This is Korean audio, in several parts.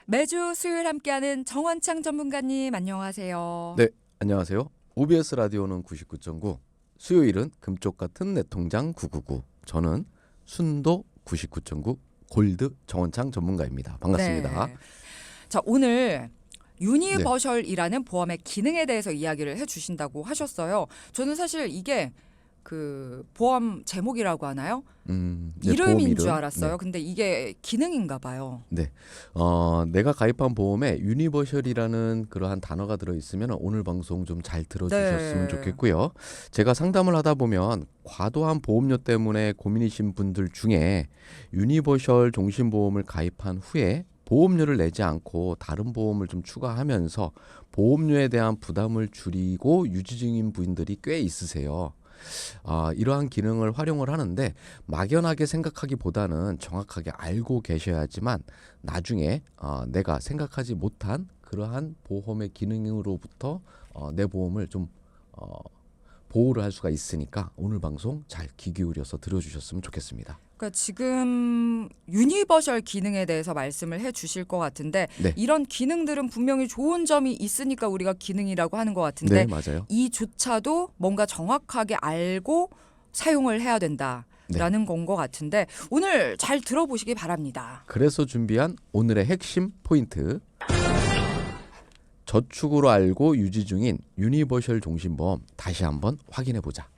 매주 수요일 함께하는 정원창 전문가님 안녕하세요. 네, 안녕하세요. OBS 라디오는 99.9, 수요일은 금쪽 같은 내 통장 999. 저는 순도 99.9 골드 정원창 전문가입니다. 반갑습니다. 네. 자, 오늘 네, 유니버셜이라는 보험의 기능에 대해서 이야기를 해주신다고 하셨어요. 저는 사실 이게 그 보험 제목이라고 하나요? 네, 보험 이름인 줄 이름. 알았어요. 네, 근데 이게 기능인가 봐요. 네. 내가 가입한 보험에 유니버셜이라는 그러한 단어가 들어있으면 오늘 방송 좀 잘 들어주셨으면 네. 좋겠고요. 제가 상담을 하다 보면 과도한 보험료 때문에 고민이신 분들 중에 유니버셜 종신보험을 가입한 후에 보험료를 내지 않고 다른 보험을 좀 추가하면서 보험료에 대한 부담을 줄이고 유지 중인 분들이 꽤 있으세요. 이러한 기능을 활용을 하는데 막연하게 생각하기보다는 정확하게 알고 계셔야지만 나중에 내가 생각하지 못한 그러한 보험의 기능으로부터 내 보험을 좀 보호를 할 수가 있으니까 오늘 방송 잘 귀 기울여서 들어주셨으면 좋겠습니다. 그러니까 지금 유니버셜 기능에 대해서 말씀을 해주실 것 같은데 네, 이런 기능들은 분명히 좋은 점이 있으니까 우리가 기능이라고 하는 것 네, 같은데 맞아요. 이조차도 뭔가 정확하게 알고 사용을 해야 된다라는 네. 건 것 같은데 오늘 잘 들어보시기 바랍니다. 그래서 준비한 오늘의 핵심 포인트. 저축으로 알고 유지 중인 유니버셜 종신보험 다시 한번 확인해 보자.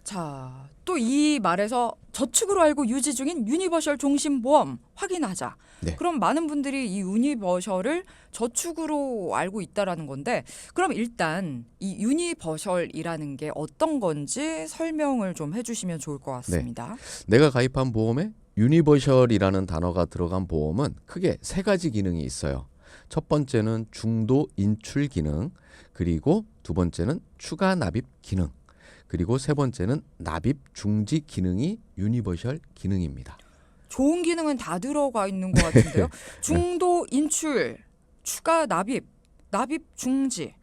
자, 또 이 말에서 저축으로 알고 유지 중인 유니버셜 종신보험 확인하자. 네. 그럼 많은 분들이 이 유니버셜을 저축으로 알고 있다라는 건데 그럼 일단 이 유니버셜이라는 게 어떤 건지 설명을 좀 해주시면 좋을 것 같습니다. 내가 가입한 보험에 유니버셜이라는 단어가 들어간 보험은 크게 세 가지 기능이 있어요. 첫 번째는 중도 인출 기능, 그리고 두 번째는 추가 납입 기능, 그리고 세 번째는 납입 중지 기능이 유니버셜 기능입니다. 좋은 기능은 다 들어가 있는 것 같은데요. 중도 인출, 추가 납입, 납입 중지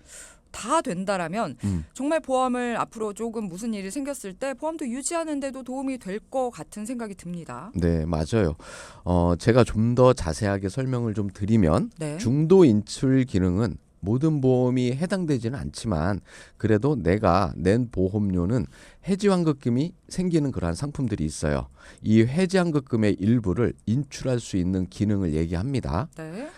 다 된다라면 정말 보험을 앞으로 조금 무슨 일이 생겼을 때 보험도 유지하는 데도 도움이 될 것 같은 생각이 듭니다. 네, 맞아요. 제가 좀 더 자세하게 설명을 좀 드리면 네. 중도 인출 기능은 모든 보험이 해당되지는 않지만 그래도 내가 낸 보험료는 해지환급금이 생기는 그러한 상품들이 있어요. 이 해지환급금의 일부를 인출할 수 있는 기능을 얘기합니다. 네.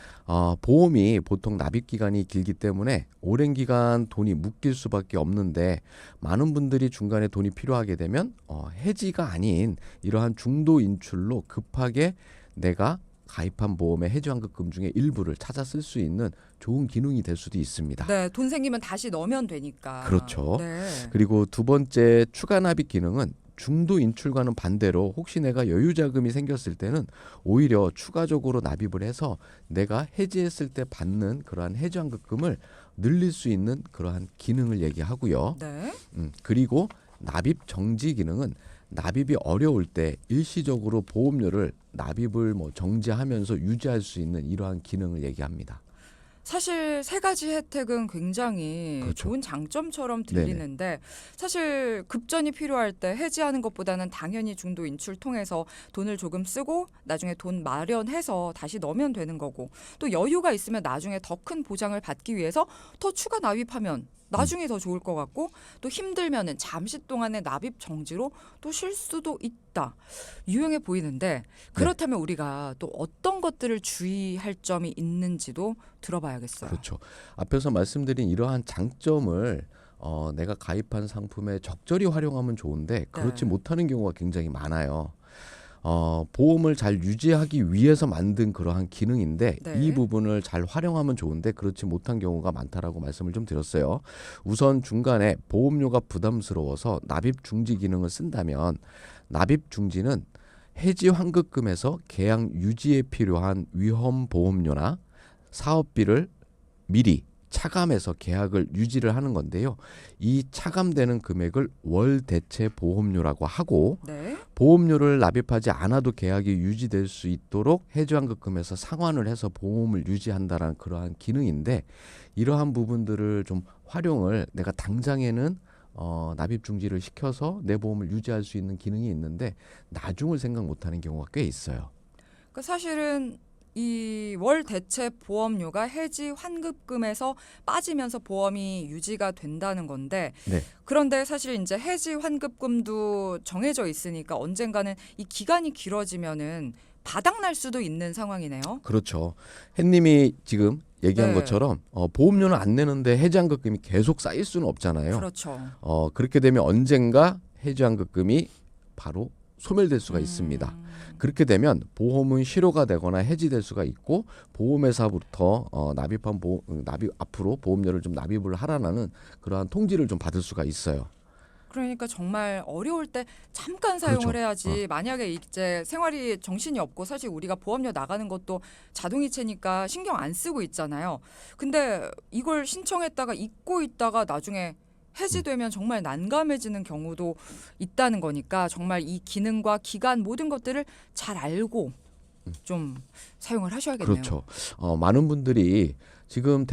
보험이 보통 납입 기간이 길기 때문에 오랜 기간 돈이 묶일 수밖에 없는데 많은 분들이 중간에 돈이 필요하게 되면 해지가 아닌 이러한 중도 인출로 급하게 내가 가입한 보험의 해지환급금 중에 일부를 찾아 쓸 수 있는 좋은 기능이 될 수도 있습니다. 네, 돈 생기면 다시 넣으면 되니까. 그렇죠. 네. 그리고 두 번째 추가 납입 기능은 중도 인출과는 반대로 혹시 내가 여유 자금이 생겼을 때는 오히려 추가적으로 납입을 해서 내가 해지했을 때 받는 그러한 해지환급금을 늘릴 수 있는 그러한 기능을 얘기하고요. 네. 그리고 납입 정지 기능은 납입이 어려울 때 일시적으로 보험료를 납입을 정지하면서 유지할 수 있는 이러한 기능을 얘기합니다. 사실 세 가지 혜택은 굉장히 그렇죠. 좋은 장점처럼 네네. 들리는데 사실 급전이 필요할 때 해지하는 것보다는 당연히 중도 인출 통해서 돈을 조금 쓰고 나중에 돈 마련해서 다시 넣으면 되는 거고 또 여유가 있으면 나중에 더 큰 보장을 받기 위해서 더 추가 납입하면 나중에 더 좋을 것 같고 또 힘들면은 잠시 동안의 납입 정지로 또 쉴 수도 있다. 유용해 보이는데 그렇다면 우리가 또 어떤 것들을 주의할 점이 있는지도 들어봐야겠어요. 그렇죠. 앞에서 말씀드린 이러한 장점을 내가 가입한 상품에 적절히 활용하면 좋은데 그렇지 네. 못하는 경우가 굉장히 많아요. 보험을 잘 유지하기 위해서 만든 그러한 기능인데 네. 이 부분을 잘 활용하면 좋은데 그렇지 못한 경우가 많다라고 말씀을 좀 드렸어요. 우선 중간에 보험료가 부담스러워서 납입 중지 기능을 쓴다면 납입 중지는 해지 환급금에서 계약 유지에 필요한 위험 보험료나 사업비를 미리 차감해서 계약을 유지를 하는 건데요. 이 차감되는 금액을 월 대체 보험료라고 하고 네. 보험료를 납입하지 않아도 계약이 유지될 수 있도록 해지환급금에서 상환을 해서 보험을 유지한다라는 그러한 기능인데 이러한 부분들을 좀 활용을 내가 당장에는 납입 중지를 시켜서 내 보험을 유지할 수 있는 기능이 있는데 나중을 생각 못하는 경우가 꽤 있어요. 그러니까 사실은 이 월 대체 보험료가 해지 환급금에서 빠지면서 보험이 유지가 된다는 건데 네. 그런데 사실 이제 해지 환급금도 정해져 있으니까 언젠가는 이 기간이 길어지면은 바닥날 수도 있는 상황이네요. 그렇죠. 햇님이 지금 얘기한 네. 것처럼 보험료는 안 내는데 해지환급금이 계속 쌓일 수는 없잖아요. 그렇죠. 그렇게 되면 언젠가 해지환급금이 바로 소멸될 수가 있습니다. 그렇게 되면 보험은 실효가 되거나 해지될 수가 있고 보험회사부터 납입 앞으로 보험료를 좀 납입을 하라는 그러한 통지를 좀 받을 수가 있어요. 그러니까 정말 어려울 때 잠깐 사용을 그렇죠. 해야지. 만약에 이제 생활이 정신이 없고 사실 우리가 보험료 나가는 것도 자동이체니까 신경 안 쓰고 있잖아요. 근데 이걸 신청했다가 잊고 있다가 나중에 해지되면 정말 난감해지는 경우도 있다는 거니까 정말 이 기능과 기간 모든 것들을 잘 알고 좀 사용을 하셔야겠네요. 그렇죠. 많은 분들이 지금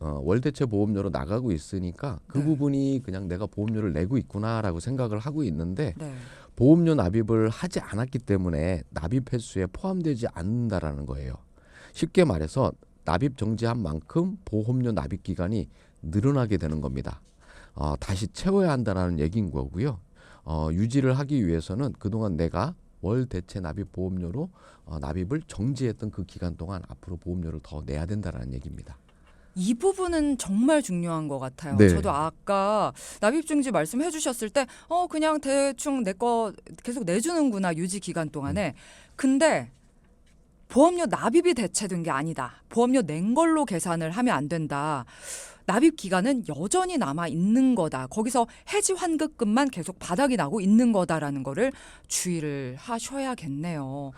월 대체 보험료로 나가고 있으니까 그 네. 부분이 그냥 내가 보험료를 내고 있구나라고 생각을 하고 있는데 네. 보험료 납입을 하지 않았기 때문에 납입 횟수에 포함되지 않는다라는 거예요. 쉽게 말해서 납입 정지한 만큼 보험료 납입 기간이 늘어나게 되는 겁니다. 다시 채워야 한다는 얘기인 거고요. 유지를 하기 위해서는 그동안 내가 월 대체 납입 보험료로 납입을 정지했던 그 기간 동안 앞으로 보험료를 더 내야 된다는 얘기입니다. 이 부분은 정말 중요한 것 같아요. 네. 저도 아까 납입증지 말씀해 주셨을 때 그냥 대충 내 거 계속 내주는구나 유지 기간 동안에. 근데 보험료 납입이 대체된 게 아니다. 보험료 낸 걸로 계산을 하면 안 된다. 납입 기간은 여전히 남아 있는 거다. 거기서 해지 환급금만 계속 바닥이 나고 있는 거다라는 거를 주의를 하셔야겠네요.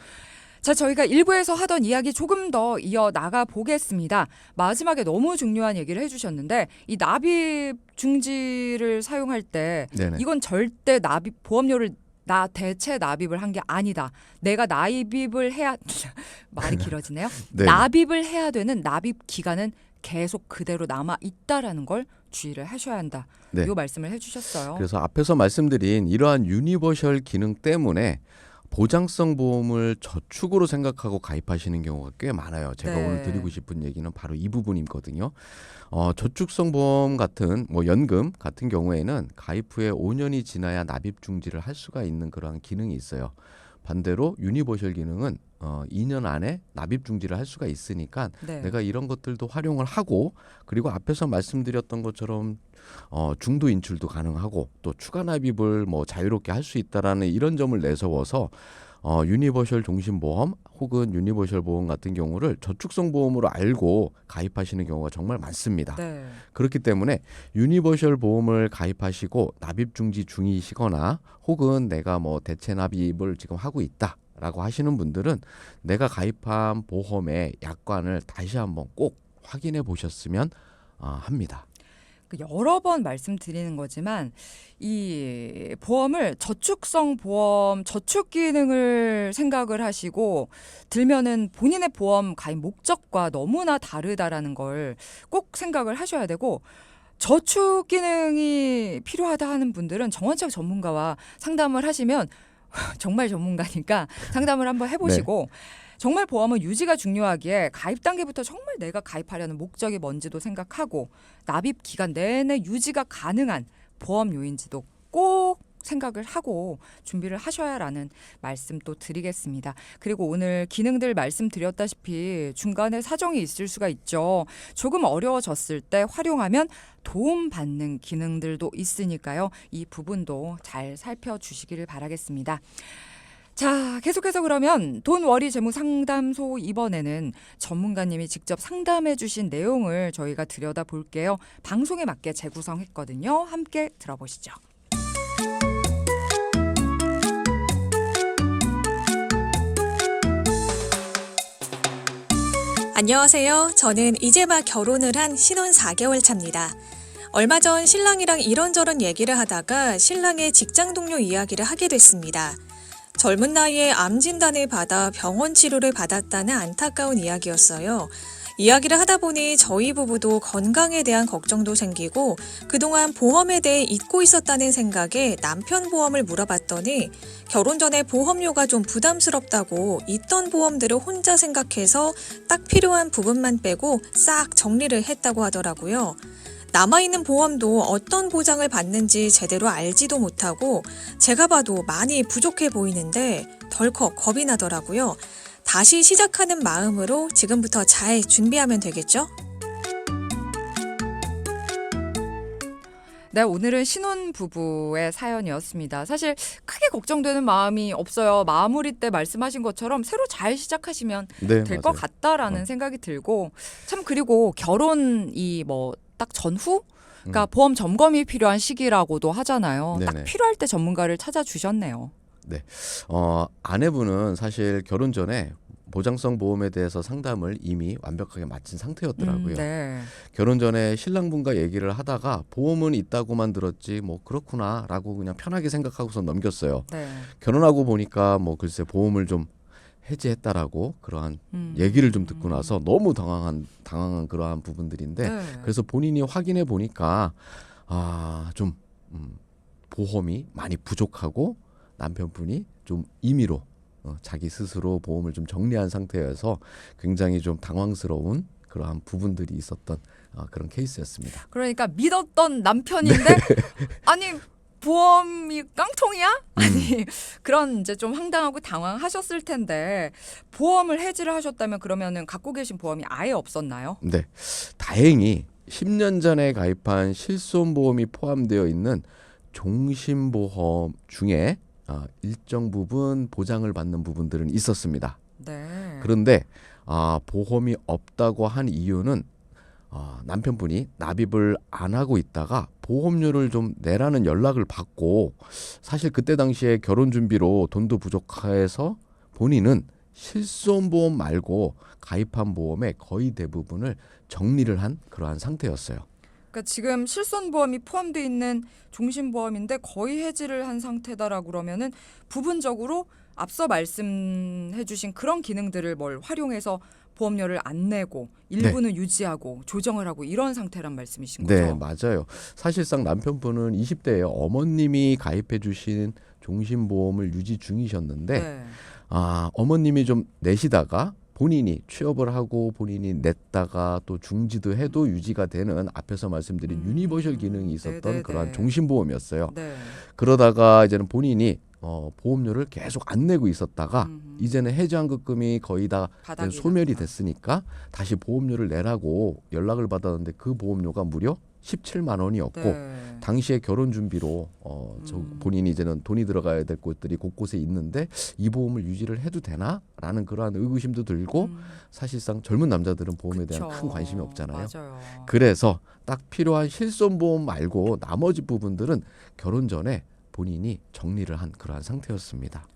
자, 저희가 1부에서 하던 이야기 조금 더 이어 나가 보겠습니다. 마지막에 너무 중요한 얘기를 해주셨는데 이 납입 중지를 사용할 때 네네. 이건 절대 보험료를 대체 납입을 한 게 아니다. 내가 납입을 해야 말이 길어지네요. 네. 납입을 해야 되는 납입 기간은 계속 그대로 남아 있다라는 걸 주의를 하셔야 한다. 네. 이 말씀을 해주셨어요. 그래서 앞에서 말씀드린 이러한 유니버셜 기능 때문에 보장성 보험을 저축으로 생각하고 가입하시는 경우가 꽤 많아요. 제가 네. 오늘 드리고 싶은 얘기는 바로 이 부분이거든요. 저축성 보험 같은 연금 같은 경우에는 가입 후에 5년이 지나야 납입 중지를 할 수가 있는 그러한 기능이 있어요. 반대로 유니버셜 기능은 2년 안에 납입 중지를 할 수가 있으니까 네. 내가 이런 것들도 활용을 하고 그리고 앞에서 말씀드렸던 것처럼 중도 인출도 가능하고 또 추가 납입을 자유롭게 할 수 있다라는 이런 점을 내세워서 유니버셜 종신보험 혹은 유니버셜 보험 같은 경우를 저축성 보험으로 알고 가입하시는 경우가 정말 많습니다. 네. 그렇기 때문에 유니버셜 보험을 가입하시고 납입 중지 중이시거나 혹은 내가 대체 납입을 지금 하고 있다라고 하시는 분들은 내가 가입한 보험의 약관을 다시 한번 꼭 확인해 보셨으면 합니다. 여러 번 말씀드리는 거지만 이 보험을 저축성 보험, 저축 기능을 생각을 하시고 들면은 본인의 보험 가입 목적과 너무나 다르다라는 걸 꼭 생각을 하셔야 되고 저축 기능이 필요하다 하는 분들은 정원책 전문가와 상담을 하시면 정말 전문가니까 상담을 한번 해보시고 정말 보험은 유지가 중요하기에 가입 단계부터 정말 내가 가입하려는 목적이 뭔지도 생각하고 납입 기간 내내 유지가 가능한 보험 요인지도 꼭 생각을 하고 준비를 하셔야라는 말씀 또 드리겠습니다. 그리고 오늘 기능들 말씀드렸다시피 중간에 사정이 있을 수가 있죠. 조금 어려워졌을 때 활용하면 도움받는 기능들도 있으니까요. 이 부분도 잘 살펴주시기를 바라겠습니다. 자, 계속해서 그러면 돈워리 재무상담소 이번에는 전문가님이 직접 상담해 주신 내용을 저희가 들여다볼게요. 방송에 맞게 재구성했거든요. 함께 들어보시죠. 안녕하세요. 저는 이제 막 결혼을 한 신혼 4개월 차입니다. 얼마 전 신랑이랑 이런저런 얘기를 하다가 신랑의 직장 동료 이야기를 하게 됐습니다. 젊은 나이에 암 진단을 받아 병원 치료를 받았다는 안타까운 이야기였어요. 이야기를 하다 보니 저희 부부도 건강에 대한 걱정도 생기고 그동안 보험에 대해 잊고 있었다는 생각에 남편 보험을 물어봤더니 결혼 전에 보험료가 좀 부담스럽다고 있던 보험들을 혼자 생각해서 딱 필요한 부분만 빼고 싹 정리를 했다고 하더라고요. 남아있는 보험도 어떤 보장을 받는지 제대로 알지도 못하고 제가 봐도 많이 부족해 보이는데 덜컥 겁이 나더라고요. 다시 시작하는 마음으로 지금부터 잘 준비하면 되겠죠? 네, 오늘은 신혼 부부의 사연이었습니다. 사실 크게 걱정되는 마음이 없어요. 마무리 때 말씀하신 것처럼 새로 잘 시작하시면 네, 될 것 맞아요. 같다라는 생각이 들고 참 그리고 결혼이 뭐 딱 전후 그러니까 음. 보험 점검이 필요한 시기라고도 하잖아요. 네네. 딱 필요할 때 전문가를 찾아주셨네요. 아내분은 사실 결혼 전에 보장성 보험에 대해서 상담을 이미 완벽하게 마친 상태였더라고요. 네. 결혼 전에 신랑분과 얘기를 하다가 보험은 있다고만 들었지 뭐 그렇구나라고 그냥 편하게 생각하고서 넘겼어요. 네. 결혼하고 보니까 뭐 글쎄 보험을 좀 해지했다라고 그러한 얘기를 좀 듣고 나서 너무 당황한 그러한 부분들인데 네. 그래서 본인이 확인해 보니까 좀 보험이 많이 부족하고 남편분이 좀 임의로 자기 스스로 보험을 좀 정리한 상태여서 굉장히 좀 당황스러운 그러한 부분들이 있었던 그런 케이스였습니다. 그러니까 믿었던 남편인데 아니 보험이 깡통이야? 아니 그런 이제 좀 황당하고 당황하셨을 텐데 보험을 해지를 하셨다면 그러면은 갖고 계신 보험이 아예 없었나요? 네, 다행히 10년 전에 가입한 실손보험이 포함되어 있는 종신보험 중에 일정 부분 보장을 받는 부분들은 있었습니다. 네. 그런데 보험이 없다고 한 이유는 남편분이 납입을 안 하고 있다가 보험료를 좀 내라는 연락을 받고 사실 그때 당시에 결혼 준비로 돈도 부족해서 본인은 실손보험 말고 가입한 보험의 거의 대부분을 정리를 한 그러한 상태였어요. 그러니까 지금 실손보험이 포함되어 있는 종신보험인데 거의 해지를 한 상태다라고 그러면은 부분적으로 앞서 말씀해주신 그런 기능들을 활용해서 보험료를 안 내고 일부는 유지하고 조정을 하고 이런 상태란 말씀이신 거죠? 네, 맞아요. 사실상 남편분은 20대에 어머님이 가입해 주신 종신보험을 유지 중이셨는데 네. 어머님이 좀 내시다가 본인이 취업을 하고 본인이 냈다가 또 중지도 해도 유지가 되는 앞에서 말씀드린 유니버셜 기능이 있었던 네네네. 그러한 종신보험이었어요. 네. 그러다가 이제는 본인이 보험료를 계속 안 내고 있었다가 음. 이제는 해지환급금이 거의 다 바닥이 소멸이 났다. 됐으니까 다시 보험료를 내라고 연락을 받았는데 그 보험료가 무려 17만 원이었고 네. 당시에 결혼 준비로 본인이 이제는 돈이 들어가야 될 곳들이 곳곳에 있는데 이 보험을 유지를 해도 되나라는 그러한 의구심도 들고 사실상 젊은 남자들은 보험에 대한 그쵸. 큰 관심이 없잖아요. 맞아요. 그래서 딱 필요한 실손보험 말고 나머지 부분들은 결혼 전에 본인이 정리를 한 그러한 상태였습니다.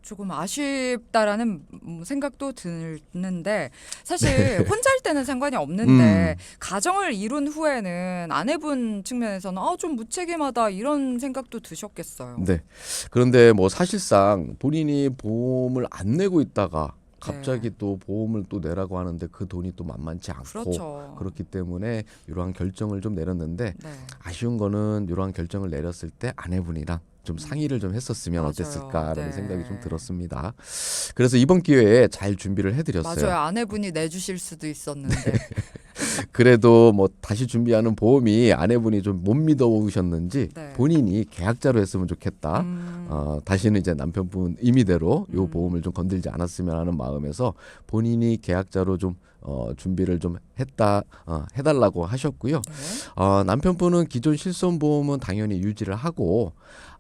조금 아쉽다라는 생각도 드는데 사실 혼자일 때는 상관이 없는데 가정을 이룬 후에는 아내분 측면에서는 좀 무책임하다 이런 생각도 드셨겠어요. 네. 그런데 뭐 사실상 본인이 보험을 안 내고 있다가 갑자기 또 보험을 또 내라고 하는데 그 돈이 또 만만치 않고 그렇죠. 그렇기 때문에 이러한 결정을 좀 내렸는데 네. 아쉬운 거는 이러한 결정을 내렸을 때 아내분이랑 좀 상의를 좀 했었으면 맞아요. 어땠을까라는 네. 생각이 좀 들었습니다. 그래서 이번 기회에 잘 준비를 해드렸어요. 맞아요. 아내분이 내주실 수도 있었는데. 그래도 뭐 다시 준비하는 보험이 아내분이 좀 못 믿어오셨는지 네. 본인이 계약자로 했으면 좋겠다. 다시는 이제 남편분 임의대로 요 보험을 좀 건들지 않았으면 하는 마음에서 본인이 계약자로 좀 준비를 좀 해달라고 하셨고요. 네. 남편분은 기존 실손보험은 당연히 유지를 하고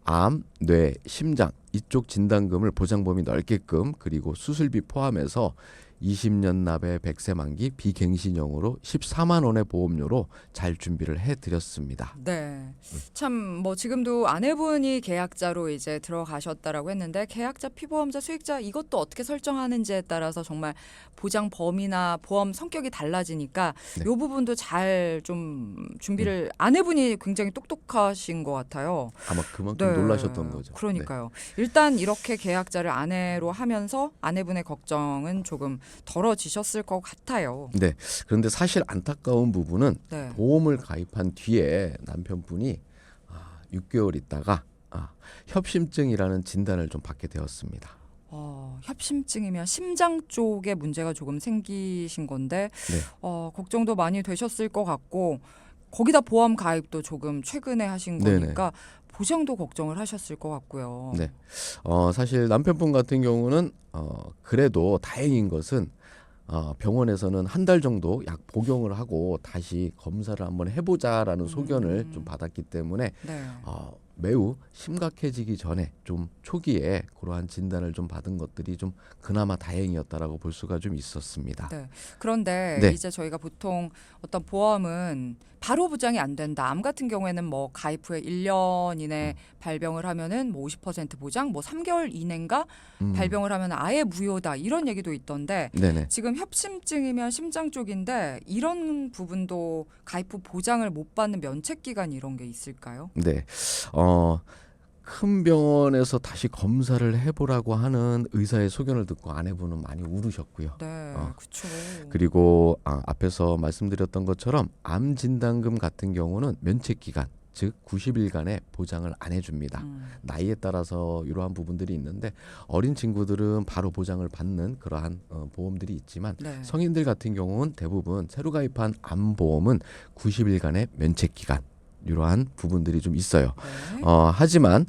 암, 뇌, 심장 이쪽 진단금을 보장 범위 넓게끔 그리고 수술비 포함해서 20년 납의 100세 만기 비갱신형으로 14만 원의 보험료로 잘 준비를 해드렸습니다. 네. 참 뭐 지금도 아내분이 계약자로 이제 들어가셨다라고 했는데 계약자, 피보험자, 수익자 이것도 어떻게 설정하는지에 따라서 정말 보장 범위나 보험 성격이 달라지니까 네. 이 부분도 잘 좀 준비를 아내분이 굉장히 똑똑하신 것 같아요. 아마 그만큼 놀라셨던 거죠. 그러니까요. 일단 이렇게 계약자를 아내로 하면서 아내분의 걱정은 조금 덜어지셨을 것 같아요. 네. 그런데 사실 안타까운 부분은 네. 보험을 가입한 뒤에 남편분이 6개월 있다가 협심증이라는 진단을 좀 받게 되었습니다. 협심증이면 심장 쪽에 문제가 조금 생기신 건데 네. 걱정도 많이 되셨을 것 같고 거기다 보험 가입도 조금 최근에 하신 네네. 거니까 보장도 걱정을 하셨을 것 같고요. 네. 사실 남편분 같은 경우는 그래도 다행인 것은 병원에서는 한 달 정도 약 복용을 하고 다시 검사를 한번 해보자라는 소견을 좀 받았기 때문에 네. 매우 심각해지기 전에 좀 초기에 그러한 진단을 좀 받은 것들이 좀 그나마 다행이었다라고 볼 수가 좀 있었습니다. 네. 그런데 네. 이제 저희가 보통 어떤 보험은 바로 보장이 안 된다. 암 같은 경우에는 뭐 가입 후에 1년 이내 발병을 하면은 뭐 50% 보장, 뭐 3개월 이내인가 발병을 하면 아예 무효다. 이런 얘기도 있던데 네네. 지금 협심증이면 심장 쪽인데 이런 부분도 가입 후 보장을 못 받는 면책 기간 이런 게 있을까요? 네. 큰 병원에서 다시 검사를 해보라고 하는 의사의 소견을 듣고 아내분은 많이 울으셨고요. 네, 그렇죠. 그리고 앞에서 말씀드렸던 것처럼 암 진단금 같은 경우는 면책 기간, 즉 90일간의 보장을 안 해줍니다. 나이에 따라서 이러한 부분들이 있는데 어린 친구들은 바로 보장을 받는 그러한 보험들이 있지만 네. 성인들 같은 경우는 대부분 새로 가입한 암보험은 90일간의 면책 기간 이러한 부분들이 좀 있어요. 네. 하지만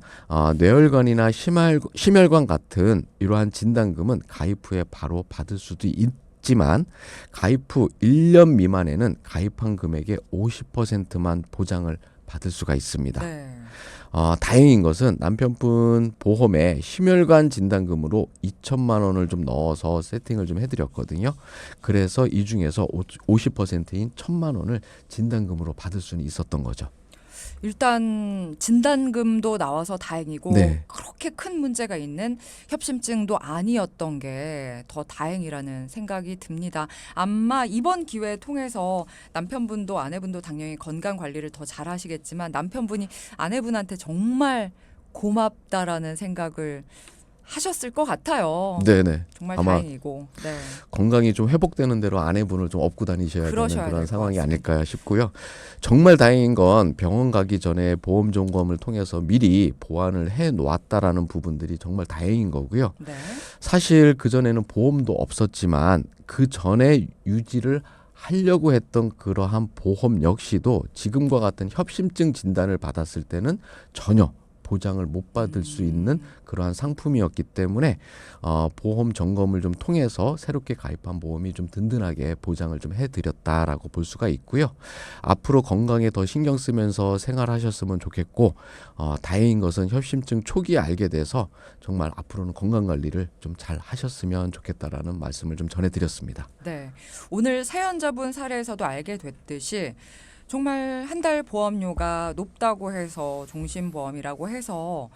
뇌혈관이나 심혈관 같은 이러한 진단금은 가입 후에 바로 받을 수도 있지만 가입 후 1년 미만에는 가입한 금액의 50%만 보장을 받을 수가 있습니다. 네. 다행인 것은 남편분 보험에 심혈관 진단금으로 2천만 원을 좀 넣어서 세팅을 좀 해드렸거든요. 그래서 이 중에서 50%인 1천만 원을 진단금으로 받을 수는 있었던 거죠. 일단 진단금도 나와서 다행이고 네. 그렇게 큰 문제가 있는 협심증도 아니었던 게 더 다행이라는 생각이 듭니다. 아마 이번 기회 통해서 남편분도 아내분도 당연히 건강 관리를 더 잘하시겠지만 남편분이 아내분한테 정말 고맙다라는 생각을 하셨을 것 같아요. 네네. 정말 아마 다행이고. 네. 건강이 좀 회복되는 대로 아내분을 좀 업고 다니셔야 되는 그러셔야 그런 될것 상황이 같습니다. 아닐까 싶고요. 정말 다행인 건 병원 가기 전에 보험 점검을 통해서 미리 보완을 해 놓았다라는 부분들이 정말 다행인 거고요. 네. 사실 그전에는 보험도 없었지만 그 전에 유지를 하려고 했던 그러한 보험 역시도 지금과 같은 협심증 진단을 받았을 때는 전혀 보장을 못 받을 수 있는 그러한 상품이었기 때문에 보험 점검을 좀 통해서 새롭게 가입한 보험이 좀 든든하게 보장을 좀 해드렸다라고 볼 수가 있고요. 앞으로 건강에 더 신경 쓰면서 생활하셨으면 좋겠고 다행인 것은 협심증 초기에 알게 돼서 정말 앞으로는 건강 관리를 좀 잘 하셨으면 좋겠다라는 말씀을 좀 전해드렸습니다. 네. 오늘 사연자분 사례에서도 알게 됐듯이 정말 한 달 보험료가 높다고 해서 종신보험이라고 해서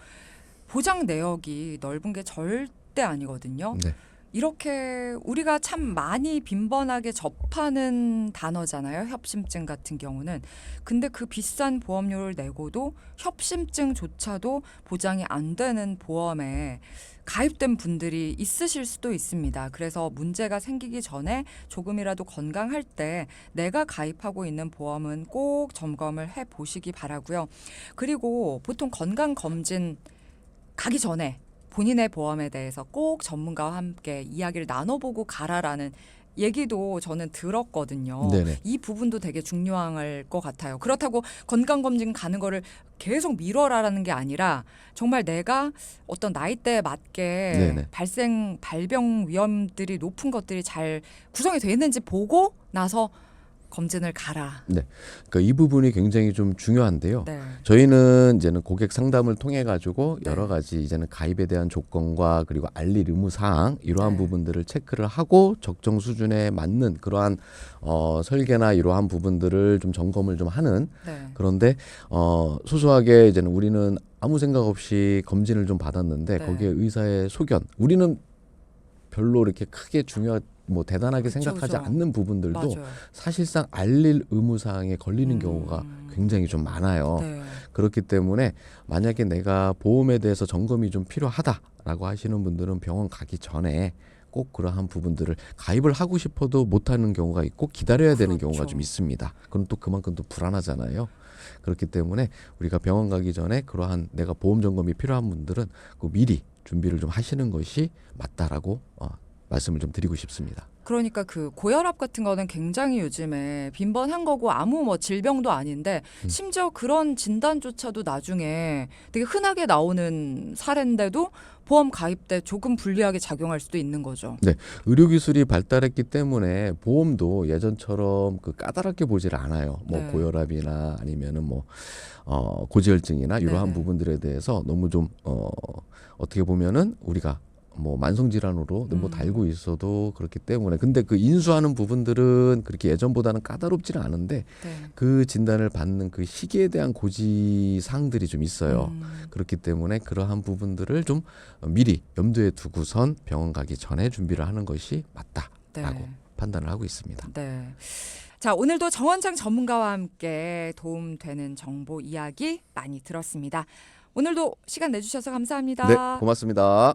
보장 내역이 넓은 게 절대 아니거든요. 네. 이렇게 우리가 참 많이 빈번하게 접하는 단어잖아요. 협심증 같은 경우는. 근데 그 비싼 보험료를 내고도 협심증조차도 보장이 안 되는 보험에 가입된 분들이 있으실 수도 있습니다. 그래서 문제가 생기기 전에 조금이라도 건강할 때 내가 가입하고 있는 보험은 꼭 점검을 해 보시기 바라고요. 그리고 보통 건강검진 가기 전에 본인의 보험에 대해서 꼭 전문가와 함께 이야기를 나눠보고 가라라는 얘기도 저는 들었거든요. 네네. 이 부분도 되게 중요할 것 같아요. 그렇다고 건강검진 가는 거를 계속 미뤄라라는 게 아니라 정말 내가 어떤 나이대에 맞게 네네. 발병 위험들이 높은 것들이 잘 구성이 되어 있는지 보고 나서 검진을 가라. 그러니까 이 부분이 굉장히 좀 중요한데요. 네. 저희는 이제는 고객 상담을 통해 가지고 네. 여러 가지 이제는 가입에 대한 조건과 그리고 알릴 의무 사항 이러한 네. 부분들을 체크를 하고 적정 수준에 맞는 그러한 설계나 이러한 부분들을 좀 점검을 좀 하는 네. 그런데 소소하게 이제는 우리는 아무 생각 없이 검진을 좀 받았는데 네. 거기에 의사의 소견 우리는 별로 이렇게 크게 대단하게 그쵸, 생각하지 그쵸. 않는 부분들도 맞아요. 사실상 알릴 의무사항에 걸리는 경우가 굉장히 좀 많아요. 네. 그렇기 때문에 만약에 내가 보험에 대해서 점검이 좀 필요하다라고 하시는 분들은 병원 가기 전에 꼭 그러한 부분들을 가입을 하고 싶어도 못하는 경우가 있고 기다려야 되는 그렇죠. 경우가 좀 있습니다. 그럼 또 그만큼 또 불안하잖아요. 그렇기 때문에 우리가 병원 가기 전에 그러한 내가 보험 점검이 필요한 분들은 그 미리 준비를 좀 하시는 것이 맞다라고 말씀을 좀 드리고 싶습니다. 그러니까 그 고혈압 같은 거는 굉장히 요즘에 빈번한 거고 아무 뭐 질병도 아닌데 심지어 그런 진단조차도 나중에 되게 흔하게 나오는 사례인데도 보험 가입 때 조금 불리하게 작용할 수도 있는 거죠. 의료 기술이 발달했기 때문에 보험도 예전처럼 그 까다롭게 보지를 않아요. 뭐 네. 고혈압이나 아니면은 뭐 고지혈증이나 이러한 네. 부분들에 대해서 너무 좀 어떻게 보면은 우리가 뭐 만성 질환으로 뭐 달고 있어도 그렇기 때문에 근데 그 인수하는 부분들은 그렇게 예전보다는 까다롭지는 않은데 네. 그 진단을 받는 그 시기에 대한 고지 사항들이 좀 있어요. 그렇기 때문에 그러한 부분들을 좀 미리 염두에 두고선 병원 가기 전에 준비를 하는 것이 맞다라고 네. 판단을 하고 있습니다. 네. 자, 오늘도 정원장 전문가와 함께 도움되는 정보 이야기 많이 들었습니다. 오늘도 시간 내주셔서 감사합니다. 네, 고맙습니다.